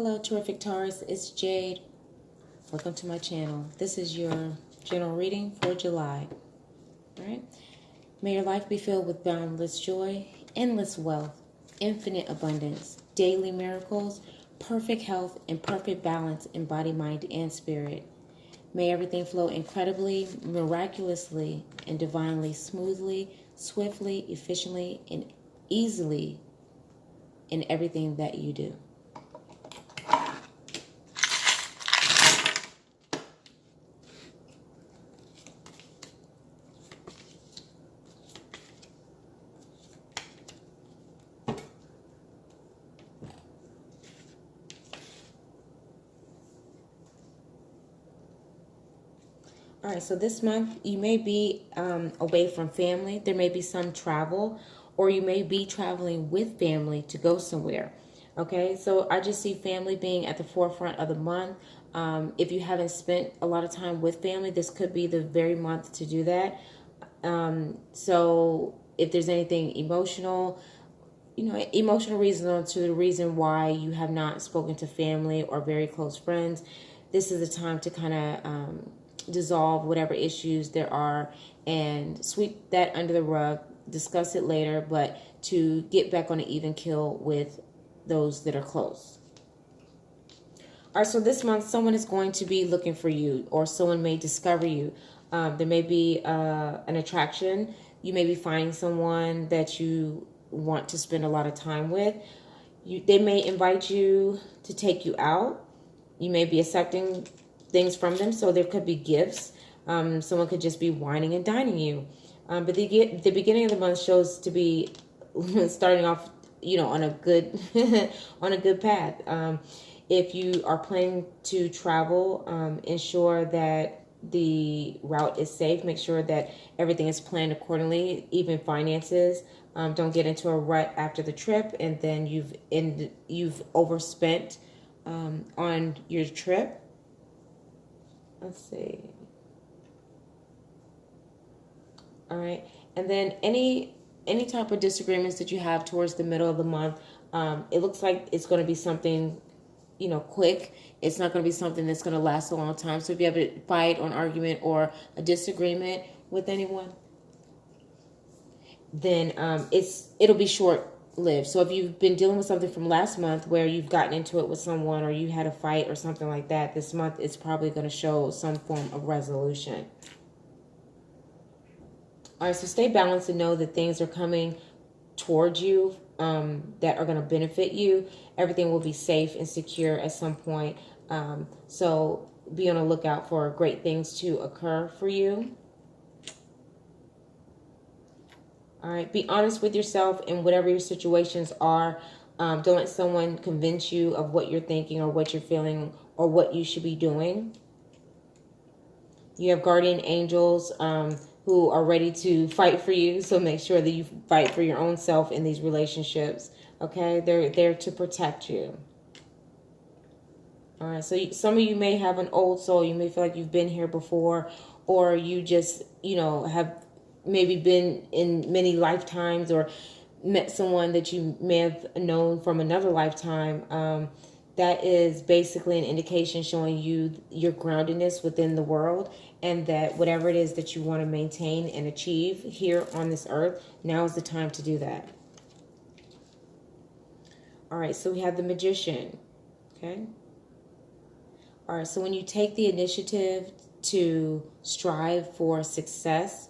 Hello, terrific Taurus. It's Jade. Welcome to my channel. This is your general reading for July. All right. May your life be filled with boundless joy, endless wealth, infinite abundance, daily miracles, perfect health, and perfect balance in body, mind, and spirit. May everything flow incredibly, miraculously, and divinely smoothly, swiftly, efficiently, and easily in everything that you do. All right, so this month you may be away from family. There may be some travel, or you may be traveling with family to go somewhere. Okay, so I just see family being at the forefront of the month. If you haven't spent a lot of time with family, this could be the very month to do that. So if there's anything emotional, emotional reason to the reason why you have not spoken to family or very close friends, this is the time to kind of dissolve whatever issues there are and sweep that under the rug, discuss it later, but to get back on an even keel with those that are close. All right, so this month someone is going to be looking for you, or someone may discover you. There may be an attraction. You may be finding someone that you want to spend a lot of time with. They may invite you to take you out. You may be accepting things from them, so there could be gifts. Someone could just be wining and dining you. But the beginning of the month shows to be starting off, on a good on a good path. If you are planning to travel, ensure that the route is safe. Make sure that everything is planned accordingly, even finances. Don't get into a rut after the trip, and then you've overspent on your trip. Let's see. All right, and then any type of disagreements that you have towards the middle of the month, it looks like it's going to be something, quick. It's not going to be something that's going to last a long time. So if you have a fight or an argument or a disagreement with anyone, then it'll be short-lived. So if you've been dealing with something from last month where you've gotten into it with someone, or you had a fight or something like that, this month it's probably going to show some form of resolution. All right, so stay balanced and know that things are coming towards you that are going to benefit you. Everything will be safe and secure at some point. So be on the lookout for great things to occur for you. All right, be honest with yourself in whatever your situations are. Don't let someone convince you of what you're thinking or what you're feeling or what you should be doing. You have guardian angels who are ready to fight for you. So make sure that you fight for your own self in these relationships. Okay, they're there to protect you. All right, so some of you may have an old soul. You may feel like you've been here before, or you just, have maybe been in many lifetimes or met someone that you may have known from another lifetime. That is basically an indication showing you your groundedness within the world, and that whatever it is that you want to maintain and achieve here on this earth, now is the time to do that. All right, so we have the Magician. Okay. All right, so when you take the initiative to strive for success,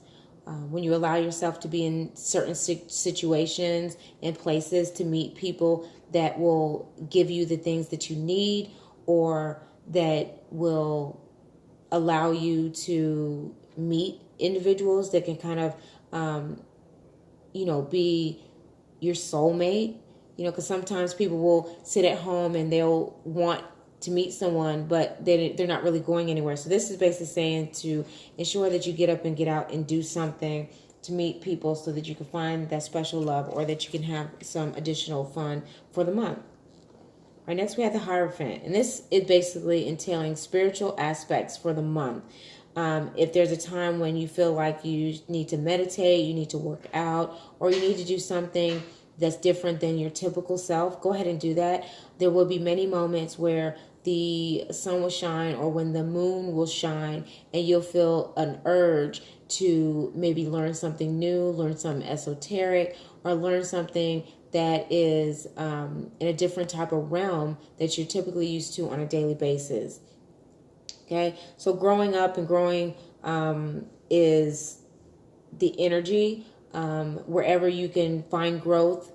when you allow yourself to be in certain situations and places to meet people that will give you the things that you need, or that will allow you to meet individuals that can kind of, be your soulmate, because sometimes people will sit at home and they'll want to meet someone, but they're not really going anywhere. So this is basically saying to ensure that you get up and get out and do something to meet people so that you can find that special love, or that you can have some additional fun for the month. All right, next we have the Hierophant, and this is basically entailing spiritual aspects for the month. If there's a time when you feel like you need to meditate, you need to work out, or you need to do something that's different than your typical self, go ahead and do that. There will be many moments where the sun will shine or when the moon will shine, and you'll feel an urge to maybe learn something new, learn something esoteric, or learn something that is in a different type of realm that you're typically used to on a daily basis. Okay, so growing up and growing is the energy. Wherever you can find growth,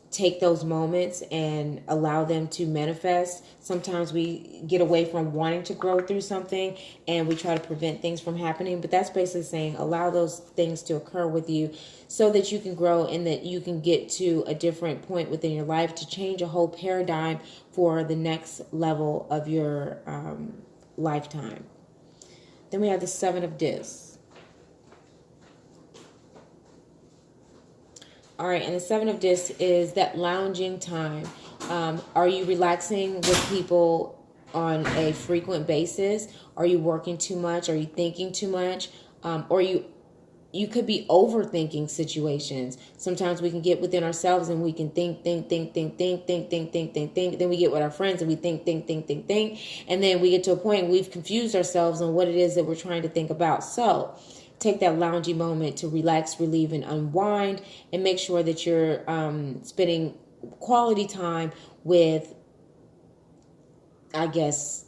take those moments and allow them to manifest. Sometimes we get away from wanting to grow through something and we try to prevent things from happening, but that's basically saying allow those things to occur with you so that you can grow and that you can get to a different point within your life to change a whole paradigm for the next level of your lifetime. Then we have the Seven of Discs. All right, and the Seven of Discs is that lounging time. Are you relaxing with people on a frequent basis? Are you working too much? Are you thinking too much? Or you could be overthinking situations. Sometimes we can get within ourselves and we can think. Then we get with our friends and we think. And then we get to a point where we've confused ourselves on what it is that we're trying to think about. So take that loungy moment to relax, relieve, and unwind, and make sure that you're spending quality time with, I guess,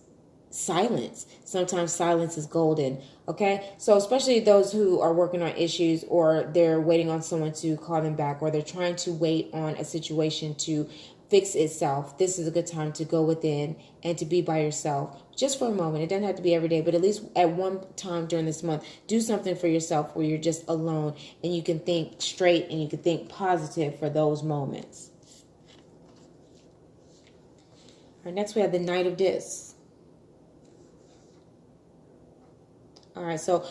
silence. Sometimes silence is golden. Okay, so especially those who are working on issues or they're waiting on someone to call them back or they're trying to wait on a situation to fix itself, this is a good time to go within and to be by yourself just for a moment. It doesn't have to be every day, but at least at one time during this month, do something for yourself where you're just alone and you can think straight and you can think positive for those moments. All right, next we have the Knight of Discs. All right, so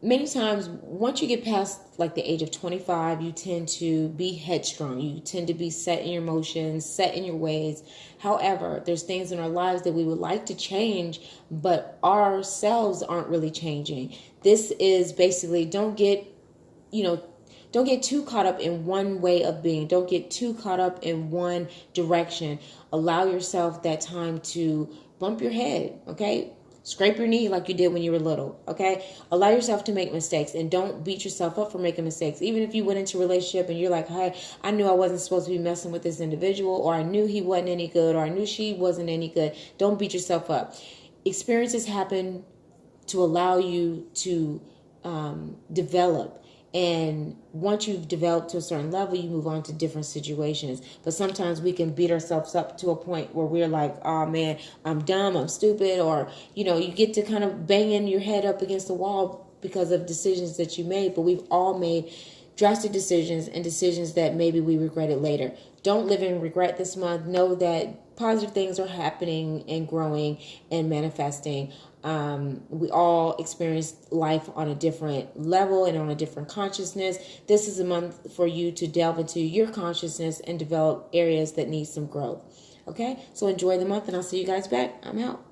many times once you get past like the age of 25, you tend to be headstrong. You tend to be set in your emotions, set in your ways. However, there's things in our lives that we would like to change, but ourselves aren't really changing. This is basically don't get too caught up in one way of being. Don't get too caught up in one direction. Allow yourself that time to bump your head, okay? Scrape your knee like you did when you were little, okay? Allow yourself to make mistakes and don't beat yourself up for making mistakes. Even if you went into a relationship and you're like, hey, I knew I wasn't supposed to be messing with this individual, or I knew he wasn't any good, or I knew she wasn't any good. Don't beat yourself up. Experiences happen to allow you to develop. And once you've developed to a certain level, you move on to different situations. But sometimes we can beat ourselves up to a point where we're like, oh man, I'm dumb, I'm stupid. Or, you get to kind of banging your head up against the wall because of decisions that you made. But we've all made drastic decisions and decisions that maybe we regret it later. Don't live in regret this month. Know that positive things are happening and growing and manifesting. We all experience life on a different level and on a different consciousness. This is a month for you to delve into your consciousness and develop areas that need some growth. Okay, so enjoy the month and I'll see you guys back. I'm out.